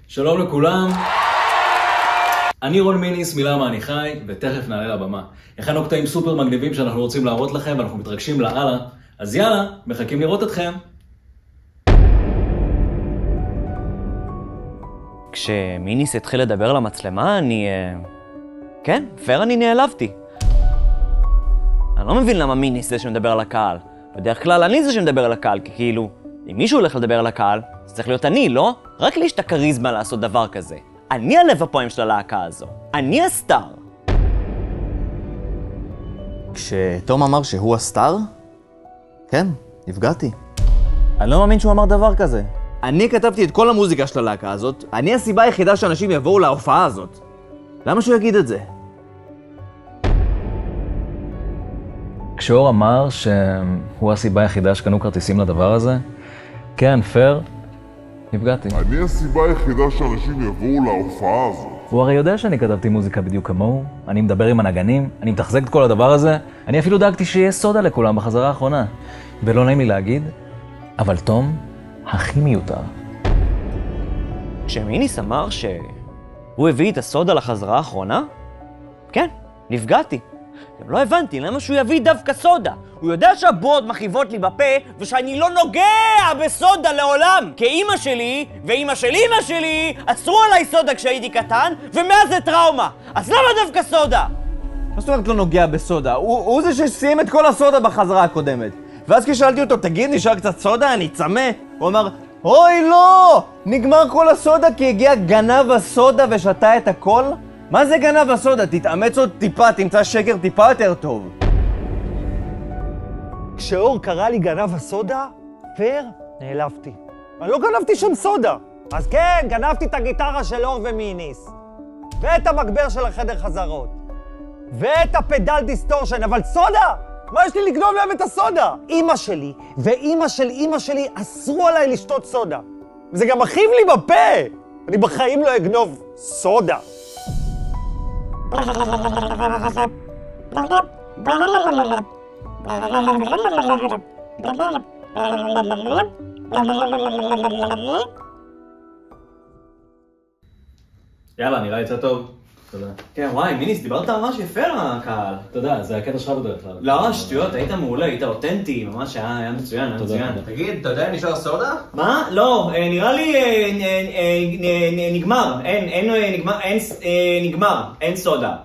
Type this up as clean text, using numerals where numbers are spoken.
שלום לכולם, אני רון מיניס מלמה אני חי, ותכף נעלה לבמה. הכנו קטעים סופר מגניבים שאנחנו רוצים להראות לכם, ואנחנו מתרגשים לאללה. אז יאללה, מחכים לראות אתכם. כשמיניס התחיל לדבר למצלמה, כן, פייר אני נעלבתי. אני לא מבין למה מיניס זה שמדבר על הקהל. בדרך כלל אני זה שמדבר על הקהל, כי כאילו, אם מישהו הולך לדבר על הקהל, זה צריך להיות אני, לא? רק לי יש את הכריזמה לעשות דבר כזה. אני הלב הפועם של הלהקה הזו. אני הסטאר. כשתום אמר שהוא הסטאר? כן, נפגעתי. אני לא מאמין שהוא אמר דבר כזה. אני כתבתי את כל המוזיקה של הלהקה הזאת. אני הסיבה היחידה שאנשים יבואו להופעה הזאת. למה שהוא יגיד את זה? כשאור אמר שהוא הסיבה היחידה שקנו כרטיסים לדבר הזה, כן, פייר, נפגעתי. אני הסיבה היחידה שאנשים יבואו להופעה הזאת. הוא הרי יודע שאני כתבתי מוזיקה בדיוק כמוהו, אני מדבר עם הנגנים, אני מתחזק את כל הדבר הזה, אני אפילו דאגתי שיהיה סודה לכולם בחזרה האחרונה. ולא נעים לי להגיד, אבל תום הכי מיותר. כשמיניס אמר שהוא הביא את הסודה לחזרה האחרונה, כן, נפגעתי. גם לא הבנתי למה שהוא יביא דווקא סודה. הוא יודע שהבועות מכאיבות לי בפה ושאני לא נוגע בסודה לעולם. כי אמא שלי ואמא של אמא שלי אסרו עליי סודה כשהייתי קטן, ומאז זה טראומה. אז למה דווקא סודה? מה זאת אומרת לא נוגע בסודה? הוא זה שסיים את כל הסודה בחזרה הקודמת. ואז כשאלתי אותו, תגיד, נשאר קצת סודה? אני צמא. הוא אמר, אוי לא! נגמר כל הסודה כי הגיע גנב הסודה ושתה את הכל? מה זה גנב הסודה? תתאמץ עוד טיפה, תמצא שקר טיפה יותר טוב. כשאור קרא לי גנב הסודה, פייר, נעלבתי. אני לא גנבתי שם סודה. אז כן, גנבתי את הגיטרה של אור ומיניס. ואת המגבר של החדר חזרות. ואת הפדל דיסטורשן, אבל סודה! מה יש לי לגנוב להם את הסודה? אמא שלי ואמא של אמא שלי אסרו עליי לשתות סודה. וזה גם מכאיב לי בפה. אני בחיים לא אגנוב סודה. יאללה, נראה יצא טוב. תודה. כן, וואי, מיניס, דיברת ממש יפה לקהל. תודה, זה הקטע שלך בדרך כלל. לא, שטויות, היית מעולה, היית אותנטי, ממש היה מצוין, היה מצוין. תגיד, אתה יודע אם נשאר סודה? מה? לא, נראה לי נגמר, אין נגמר, אין סודה.